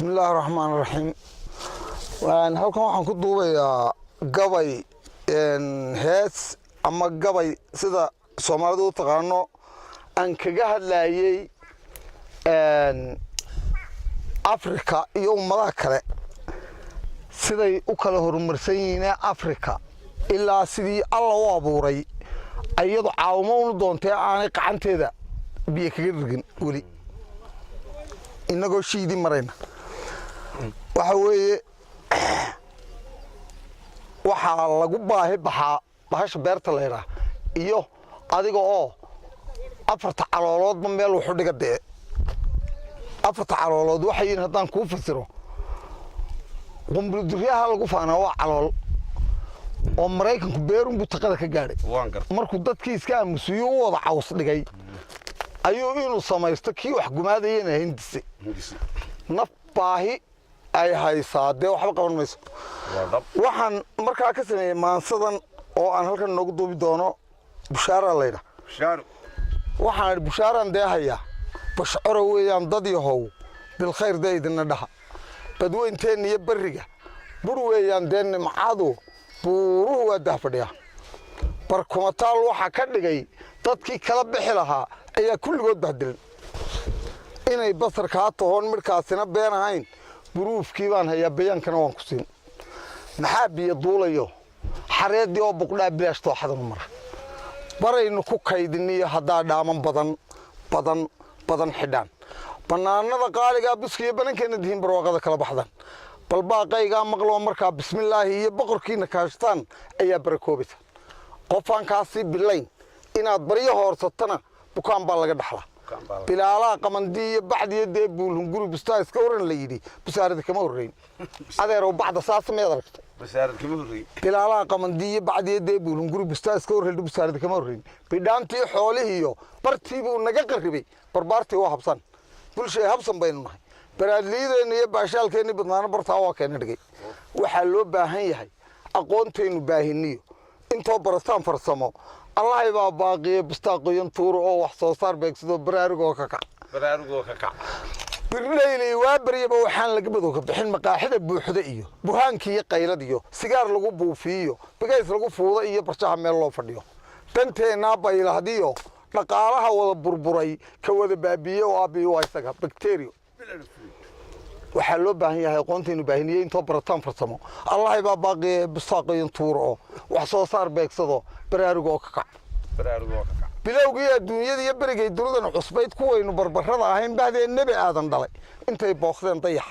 بسم الله الرحمن الرحيم وأنا هلكم waxaan ku duubayaa gabay hees ama gabay sida Soomaalidu u taqaano aan kaga hadlayay Afrika iyo ummadaha kale siday u kala horumarsan yihiin Afrika ilaa sidii Allah u abuuray ayadu caawimo u doontay aanay qacanteeda biyo kaga dhigin wali inagoo shiidi marayna waxa weeye waxa lagu baahi bahasha beerta leeyahay iyo adiga oo afarta calooloodba meel wuxuu dhigadee afarta caloolood waxay hadaan ku fasiro qumbuldiriyaha lagu faana waa calool oo Mareykanku beerun buu taqada ka gaaray markuu dadkii iska aamusiyo u wada caws dhigay ayuu inuu samaysto kii wax gumaadayna hindisi naf baahi ay haysaade waxba qaban mayso waxaan markaa ka sameeyay maansadan oo aan halkan noogu duubi doono bushaara leeyda waxaan bushaaran deehaya bashcaro weeyaan dad yahow bil khayr deedna dhaha badweynteen iyo bariga bur weeyaan deen macaado buuruhu waa dahfadhiya barkumataal waxa ka dhigay dadkii kala bixi lahaa ayaa kulligood bahdil inay basarka toon markaasina been ahayn buruufkii baan hayaa bayaankana waan ku siin maxaa biyo duulayo xareedii oo buqdaa bilaashto xadan mar baraynu ku kaydiniyo hadaa dhaaman badan xidhaan banaanada qaaliga biskiyo banankeena diin barwaaqada kala baxdan bal baaqayga maqlo markaa bismillaahi iyo boqorkiina kaashtaan ayaa barakoobisa qofaan kaasi bilayn inaad bariyo hoorsatana bukaan baa laga dhaxlaa bilaala qamandii bacdiye deebul guri bustaa iska waran la yiri busaarada kama horeyn adeero bacda saasmeed aragtay busaarada kama horeyn bilaala qamandii bacdiye deebul guri bustaa iska waran busaarada kama horeyn bidhaantii xoolihiyo bartii buu naga qaribay barbaartii waa habsan bulshay habsan baynu nahay baraadliideen iyo baashaalkeeni badnaana bartaa waa keenay dhigay waxa loo baahan yahay aqoonteenu baahiniyo intoo barataan farsamo الله يبا باقي بستاقيون طور أو وحصار بيكسدو برارجو كاكا بالليل وابري بوحان لقبضو كبحين مقاحدة بوحدئيو بوهانكي قيلديو سيجار لقو بوفيو بقيس لقو فوضئيو برشاها ميل الله فرديو بنتي نابا إلى هديو نقالها ولا بربري كوذا بابيو وابي وايساقا بكتيريو وحلو باهي هاي قونتين باهيين تو برتان فرسمو الله يبا باقي بستاقيون طور أو وحصار بيكسدو برارجو كاكا bilowgii adduunyada iyo bariga dawladana cusbayd kuwaynu barbarada ahayn baadeen nabi aadan dhalay intay booqdeen dayax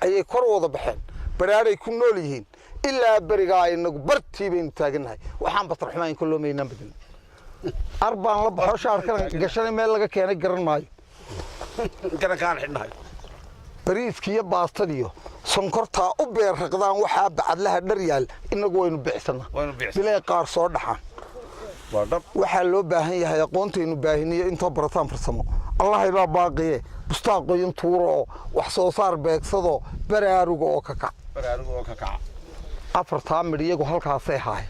ayay kor wada baxeen baraaray ku nool yihiin ilaa bariga aynagu bartii baynu taaganahay waxaan batar xumaan ku loomeynaa badan arbaan la baxo shaarkan gashan meel laga keenay garan maayo kaan xidhnahay bariiskiyo baastadiyo sonkorta u beer raqdaan waxa bacadlaha dhar yaal inagu waynu bixsanaa bilay qaar soo dhaxan waxa loo baahan yahay aqoonteenu baahiniyo inta barataan farsamo Allah ibaa baaqiye bustaaqoyin tuuro wax soo saar beegsado baraarugo oo ka kac afarta midiyadu halkaas ay haay